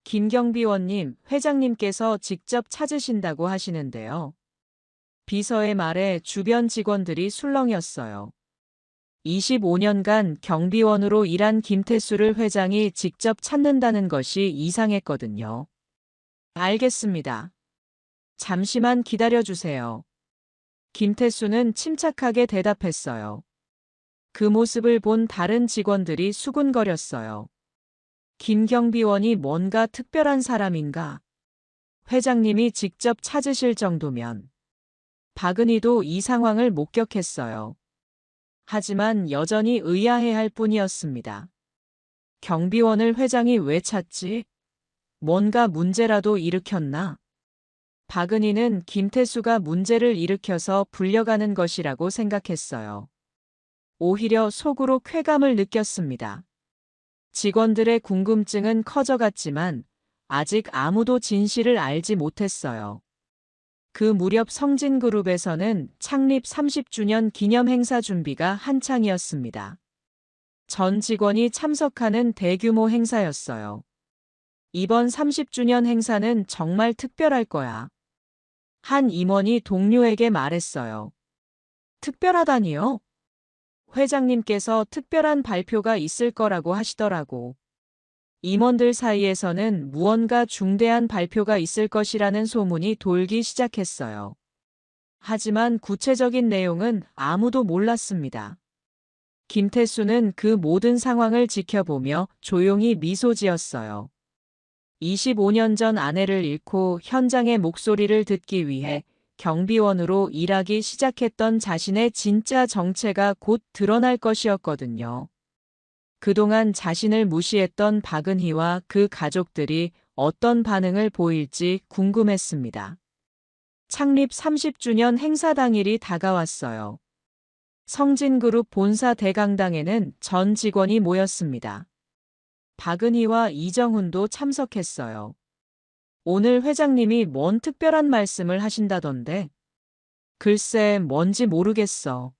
김경비원님, 회장님께서 직접 찾으신다고 하시는데요. 비서의 말에 주변 직원들이 술렁였어요. 25년간 경비원으로 일한 김태수를 회장이 직접 찾는다는 것이 이상했거든요. 알겠습니다. 잠시만 기다려주세요. 김태수는 침착하게 대답했어요. 그 모습을 본 다른 직원들이 수군거렸어요. 김경비원이 뭔가 특별한 사람인가? 회장님이 직접 찾으실 정도면. 박은희도 이 상황을 목격했어요. 하지만 여전히 의아해할 뿐이었습니다. 경비원을 회장이 왜 찾지? 뭔가 문제라도 일으켰나? 박은희는 김태수가 문제를 일으켜서 불려가는 것이라고 생각했어요. 오히려 속으로 쾌감을 느꼈습니다. 직원들의 궁금증은 커져갔지만 아직 아무도 진실을 알지 못했어요. 그 무렵 성진그룹에서는 창립 30주년 기념 행사 준비가 한창이었습니다. 전 직원이 참석하는 대규모 행사였어요. 이번 30주년 행사는 정말 특별할 거야. 한 임원이 동료에게 말했어요. 특별하다니요? 회장님께서 특별한 발표가 있을 거라고 하시더라고. 임원들 사이에서는 무언가 중대한 발표가 있을 것이라는 소문이 돌기 시작했어요. 하지만 구체적인 내용은 아무도 몰랐습니다. 김태수는 그 모든 상황을 지켜보며 조용히 미소 지었어요. 25년 전 아내를 잃고 현장의 목소리를 듣기 위해 경비원으로 일하기 시작했던 자신의 진짜 정체가 곧 드러날 것이었거든요. 그동안 자신을 무시했던 박은희와 그 가족들이 어떤 반응을 보일지 궁금했습니다. 창립 30주년 행사 당일이 다가왔어요. 성진그룹 본사 대강당에는 전 직원이 모였습니다. 박은희와 이정훈도 참석했어요. 오늘 회장님이 뭔 특별한 말씀을 하신다던데? 글쎄, 뭔지 모르겠어.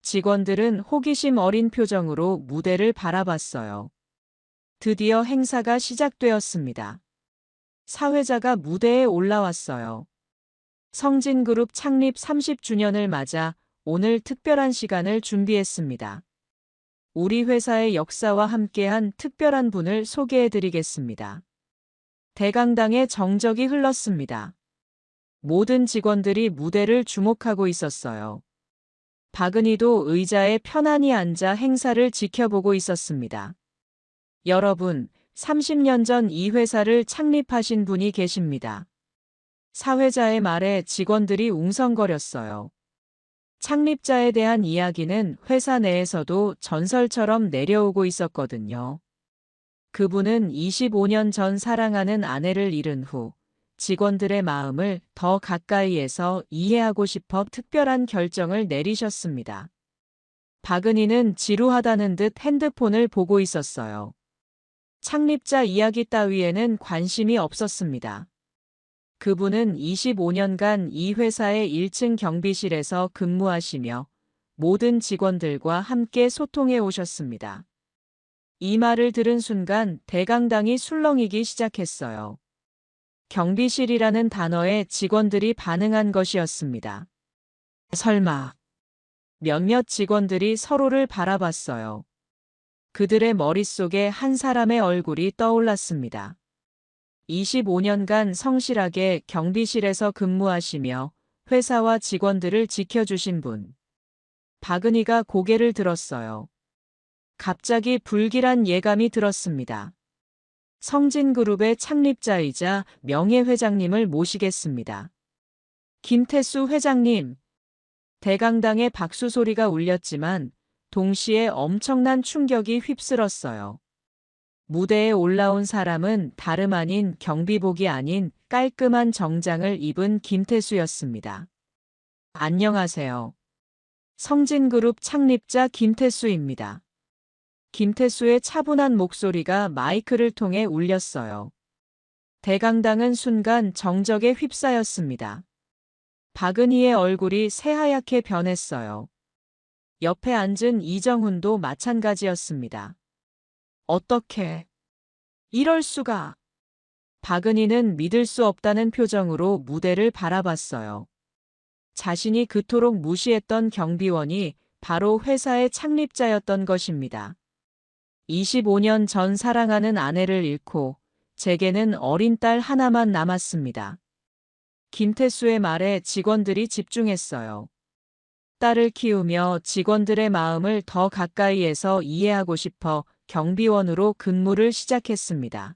직원들은 호기심 어린 표정으로 무대를 바라봤어요. 드디어 행사가 시작되었습니다. 사회자가 무대에 올라왔어요. 성진그룹 창립 30주년을 맞아 오늘 특별한 시간을 준비했습니다. 우리 회사의 역사와 함께한 특별한 분을 소개해드리겠습니다. 대강당의 정적이 흘렀습니다. 모든 직원들이 무대를 주목하고 있었어요. 박은희도 의자에 편안히 앉아 행사를 지켜보고 있었습니다. 여러분, 30년 전 이 회사를 창립하신 분이 계십니다. 사회자의 말에 직원들이 웅성거렸어요. 창립자에 대한 이야기는 회사 내에서도 전설처럼 내려오고 있었거든요. 그분은 25년 전 사랑하는 아내를 잃은 후 직원들의 마음을 더 가까이에서 이해하고 싶어 특별한 결정을 내리셨습니다. 박은희는 지루하다는 듯 핸드폰을 보고 있었어요. 창립자 이야기 따위에는 관심이 없었습니다. 그분은 25년간 이 회사의 1층 경비실에서 근무하시며 모든 직원들과 함께 소통해 오셨습니다. 이 말을 들은 순간 대강당이 술렁이기 시작했어요. 경비실이라는 단어에 직원들이 반응한 것이었습니다. 설마. 몇몇 직원들이 서로를 바라봤어요. 그들의 머릿속에 한 사람의 얼굴이 떠올랐습니다. 25년간 성실하게 경비실에서 근무하시며 회사와 직원들을 지켜주신 분. 박은희가 고개를 들었어요. 갑자기 불길한 예감이 들었습니다. 성진그룹의 창립자이자 명예회장님을 모시겠습니다. 김태수 회장님. 대강당의 박수 소리가 울렸지만 동시에 엄청난 충격이 휩쓸었어요. 무대에 올라온 사람은 다름 아닌 경비복이 아닌 깔끔한 정장을 입은 김태수였습니다. 안녕하세요. 성진그룹 창립자 김태수입니다. 김태수의 차분한 목소리가 마이크를 통해 울렸어요. 대강당은 순간 정적에 휩싸였습니다. 박은희의 얼굴이 새하얗게 변했어요. 옆에 앉은 이정훈도 마찬가지였습니다. 어떻게? 이럴 수가. 박은희는 믿을 수 없다는 표정으로 무대를 바라봤어요. 자신이 그토록 무시했던 경비원이 바로 회사의 창립자였던 것입니다. 25년 전 사랑하는 아내를 잃고 제게는 어린 딸 하나만 남았습니다. 김태수의 말에 직원들이 집중했어요. 딸을 키우며 직원들의 마음을 더 가까이에서 이해하고 싶어 경비원으로 근무를 시작했습니다.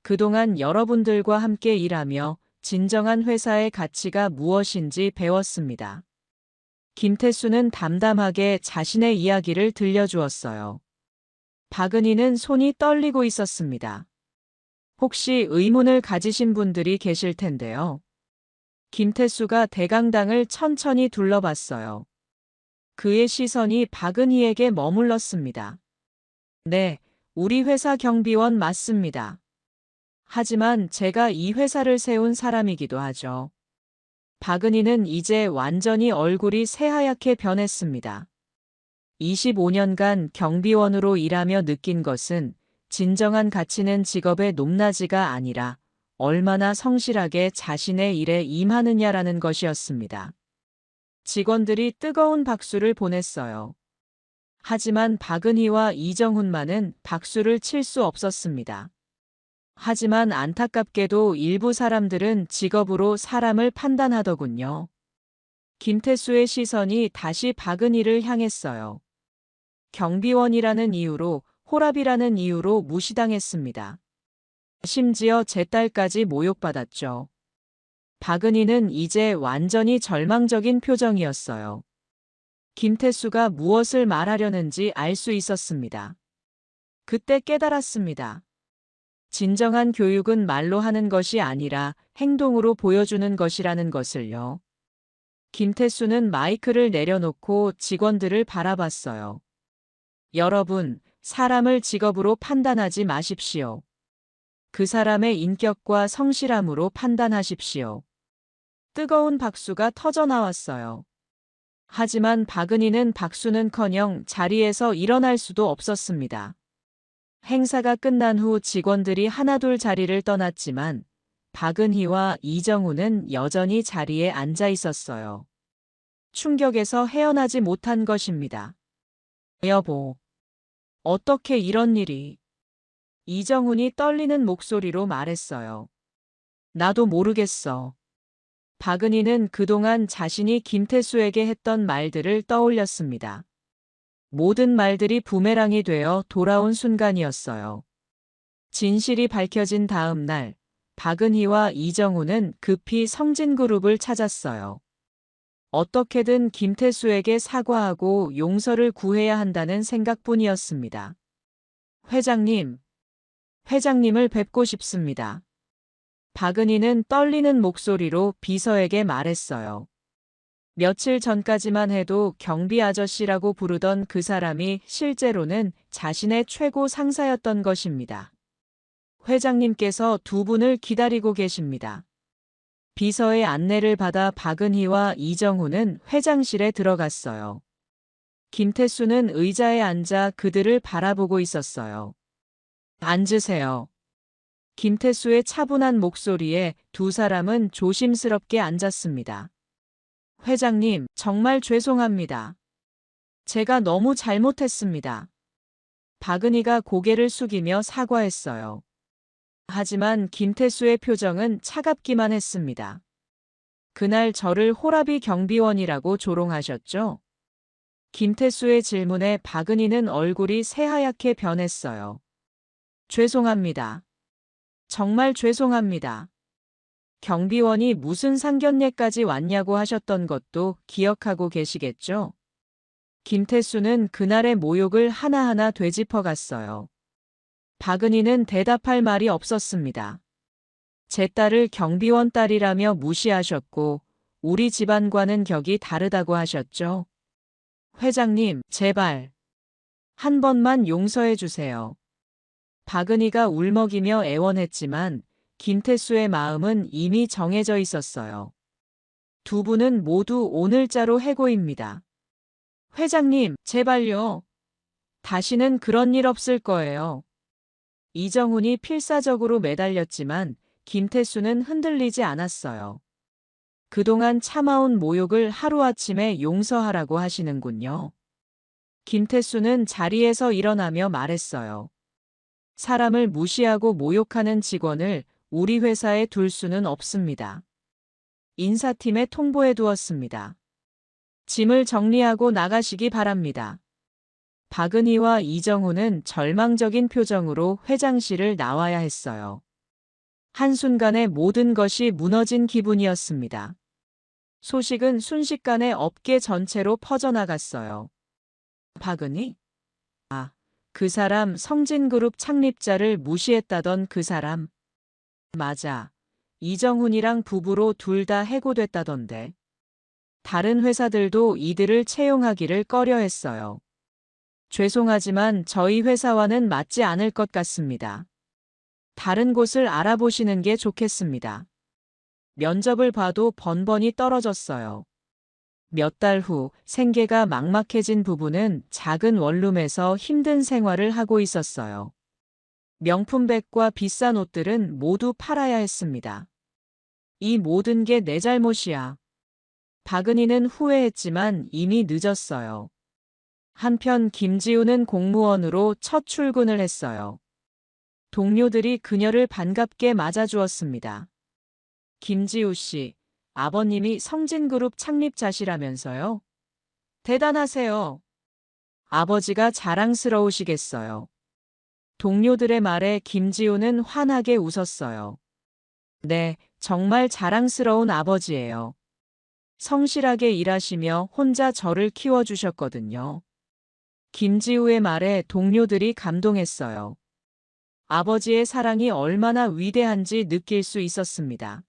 그동안 여러분들과 함께 일하며 진정한 회사의 가치가 무엇인지 배웠습니다. 김태수는 담담하게 자신의 이야기를 들려주었어요. 박은희는 손이 떨리고 있었습니다. 혹시 의문을 가지신 분들이 계실 텐데요. 김태수가 대강당을 천천히 둘러봤어요. 그의 시선이 박은희에게 머물렀습니다. 네, 우리 회사 경비원 맞습니다. 하지만 제가 이 회사를 세운 사람이기도 하죠. 박은희는 이제 완전히 얼굴이 새하얗게 변했습니다. 25년간 경비원으로 일하며 느낀 것은 진정한 가치는 직업의 높낮이가 아니라 얼마나 성실하게 자신의 일에 임하느냐라는 것이었습니다. 직원들이 뜨거운 박수를 보냈어요. 하지만 박은희와 이정훈만은 박수를 칠 수 없었습니다. 하지만 안타깝게도 일부 사람들은 직업으로 사람을 판단하더군요. 김태수의 시선이 다시 박은희를 향했어요. 경비원이라는 이유로, 호랍이라는 이유로 무시당했습니다. 심지어 제 딸까지 모욕받았죠. 박은희는 이제 완전히 절망적인 표정이었어요. 김태수가 무엇을 말하려는지 알 수 있었습니다. 그때 깨달았습니다. 진정한 교육은 말로 하는 것이 아니라 행동으로 보여주는 것이라는 것을요. 김태수는 마이크를 내려놓고 직원들을 바라봤어요. 여러분, 사람을 직업으로 판단하지 마십시오. 그 사람의 인격과 성실함으로 판단하십시오. 뜨거운 박수가 터져나왔어요. 하지만 박은희는 박수는커녕 자리에서 일어날 수도 없었습니다. 행사가 끝난 후 직원들이 하나둘 자리를 떠났지만 박은희와 이정우는 여전히 자리에 앉아 있었어요. 충격에서 헤어나지 못한 것입니다. 여보, 어떻게 이런 일이? 이정훈이 떨리는 목소리로 말했어요. 나도 모르겠어. 박은희는 그동안 자신이 김태수에게 했던 말들을 떠올렸습니다. 모든 말들이 부메랑이 되어 돌아온 순간이었어요. 진실이 밝혀진 다음 날, 박은희와 이정훈은 급히 성진그룹을 찾았어요. 어떻게든 김태수에게 사과하고 용서를 구해야 한다는 생각뿐이었습니다. 회장님을 뵙고 싶습니다. 박은희는 떨리는 목소리로 비서에게 말했어요. 며칠 전까지만 해도 경비 아저씨라고 부르던 그 사람이 실제로는 자신의 최고 상사였던 것입니다. 회장님께서 두 분을 기다리고 계십니다. 비서의 안내를 받아 박은희와 이정훈은 회장실에 들어갔어요. 김태수는 의자에 앉아 그들을 바라보고 있었어요. 앉으세요. 김태수의 차분한 목소리에 두 사람은 조심스럽게 앉았습니다. 회장님, 정말 죄송합니다. 제가 너무 잘못했습니다. 박은희가 고개를 숙이며 사과했어요. 하지만 김태수의 표정은 차갑기만 했습니다. 그날 저를 호라비 경비원이라고 조롱하셨죠? 김태수의 질문에 박은희는 얼굴이 새하얗게 변했어요. 죄송합니다. 정말 죄송합니다. 경비원이 무슨 상견례까지 왔냐고 하셨던 것도 기억하고 계시겠죠? 김태수는 그날의 모욕을 하나하나 되짚어갔어요. 박은희는 대답할 말이 없었습니다. 제 딸을 경비원 딸이라며 무시하셨고 우리 집안과는 격이 다르다고 하셨죠? 회장님, 제발 한 번만 용서해 주세요. 박은희가 울먹이며 애원했지만 김태수의 마음은 이미 정해져 있었어요. 두 분은 모두 오늘자로 해고입니다. 회장님, 제발요. 다시는 그런 일 없을 거예요. 이정훈이 필사적으로 매달렸지만 김태수는 흔들리지 않았어요. 그동안 참아온 모욕을 하루아침에 용서하라고 하시는군요. 김태수는 자리에서 일어나며 말했어요. 사람을 무시하고 모욕하는 직원을 우리 회사에 둘 수는 없습니다. 인사팀에 통보해 두었습니다. 짐을 정리하고 나가시기 바랍니다. 박은희와 이정훈은 절망적인 표정으로 회장실을 나와야 했어요. 한순간에 모든 것이 무너진 기분이었습니다. 소식은 순식간에 업계 전체로 퍼져나갔어요. 박은희? 그 사람 성진그룹 창립자를 무시했다던 그 사람. 맞아. 이정훈이랑 부부로 둘 다 해고됐다던데. 다른 회사들도 이들을 채용하기를 꺼려했어요. 죄송하지만 저희 회사와는 맞지 않을 것 같습니다. 다른 곳을 알아보시는 게 좋겠습니다. 면접을 봐도 번번이 떨어졌어요. 몇 달 후 생계가 막막해진 부부는 작은 원룸에서 힘든 생활을 하고 있었어요. 명품백과 비싼 옷들은 모두 팔아야 했습니다. 이 모든 게 내 잘못이야. 박은희는 후회했지만 이미 늦었어요. 한편 김지우는 공무원으로 첫 출근을 했어요. 동료들이 그녀를 반갑게 맞아주었습니다. 김지우 씨, 아버님이 성진그룹 창립자시라면서요? 대단하세요. 아버지가 자랑스러우시겠어요. 동료들의 말에 김지우는 환하게 웃었어요. 네, 정말 자랑스러운 아버지예요. 성실하게 일하시며 혼자 저를 키워주셨거든요. 김지우의 말에 동료들이 감동했어요. 아버지의 사랑이 얼마나 위대한지 느낄 수 있었습니다.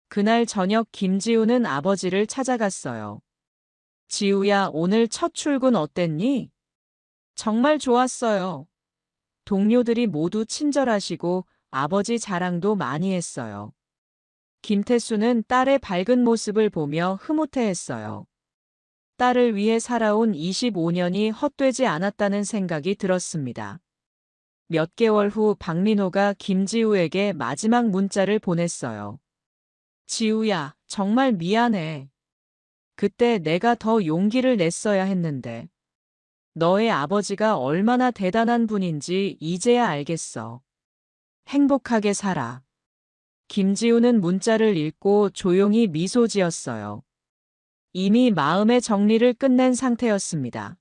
그날 저녁 김지우는 아버지를 찾아갔어요. 지우야, 오늘 첫 출근 어땠니? 정말 좋았어요. 동료들이 모두 친절하시고 아버지 자랑도 많이 했어요. 김태수는 딸의 밝은 모습을 보며 흐뭇해했어요. 딸을 위해 살아온 25년이 헛되지 않았다는 생각이 들었습니다. 몇 개월 후 박민호가 김지우에게 마지막 문자를 보냈어요. 지우야, 정말 미안해. 그때 내가 더 용기를 냈어야 했는데. 너의 아버지가 얼마나 대단한 분인지 이제야 알겠어. 행복하게 살아. 김지우는 문자를 읽고 조용히 미소 지었어요. 이미 마음의 정리를 끝낸 상태였습니다.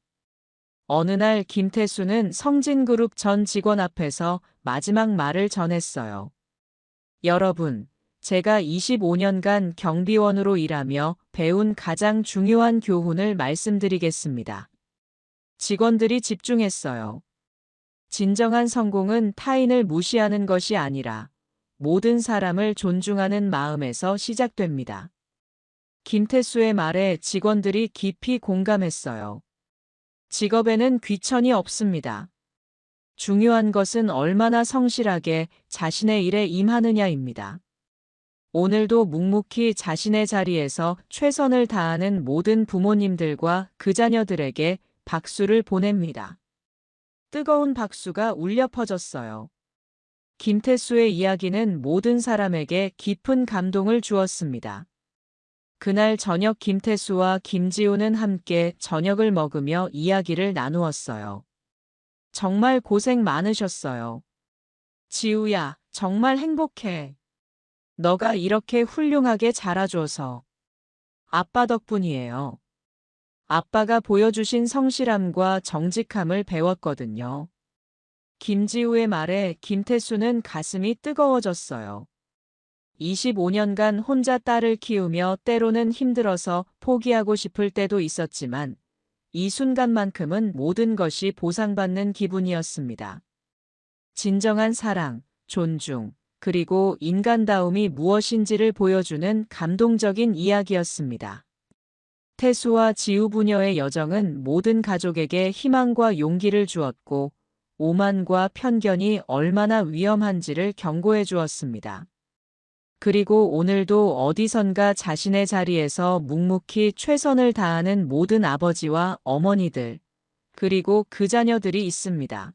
어느 날 김태수는 성진그룹 전 직원 앞에서 마지막 말을 전했어요. 여러분, 제가 25년간 경비원으로 일하며 배운 가장 중요한 교훈을 말씀드리겠습니다. 직원들이 집중했어요. 진정한 성공은 타인을 무시하는 것이 아니라 모든 사람을 존중하는 마음에서 시작됩니다. 김태수의 말에 직원들이 깊이 공감했어요. 직업에는 귀천이 없습니다. 중요한 것은 얼마나 성실하게 자신의 일에 임하느냐입니다. 오늘도 묵묵히 자신의 자리에서 최선을 다하는 모든 부모님들과 그 자녀들에게 박수를 보냅니다. 뜨거운 박수가 울려 퍼졌어요. 김태수의 이야기는 모든 사람에게 깊은 감동을 주었습니다. 그날 저녁 김태수와 김지우는 함께 저녁을 먹으며 이야기를 나누었어요. 정말 고생 많으셨어요. 지우야, 정말 행복해. 너가 이렇게 훌륭하게 자라줘서. 아빠 덕분이에요. 아빠가 보여주신 성실함과 정직함을 배웠거든요. 김지우의 말에 김태수는 가슴이 뜨거워졌어요. 25년간 혼자 딸을 키우며 때로는 힘들어서 포기하고 싶을 때도 있었지만 이 순간만큼은 모든 것이 보상받는 기분이었습니다. 진정한 사랑, 존중, 그리고 인간다움이 무엇인지를 보여주는 감동적인 이야기였습니다. 태수와 지우 부녀의 여정은 모든 가족에게 희망과 용기를 주었고 오만과 편견이 얼마나 위험한지를 경고해 주었습니다. 그리고 오늘도 어디선가 자신의 자리에서 묵묵히 최선을 다하는 모든 아버지와 어머니들, 그리고 그 자녀들이 있습니다.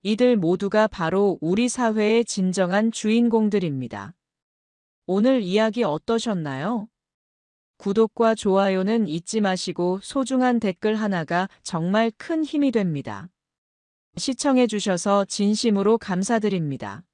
이들 모두가 바로 우리 사회의 진정한 주인공들입니다. 오늘 이야기 어떠셨나요? 구독과 좋아요는 잊지 마시고 소중한 댓글 하나가 정말 큰 힘이 됩니다. 시청해 주셔서 진심으로 감사드립니다.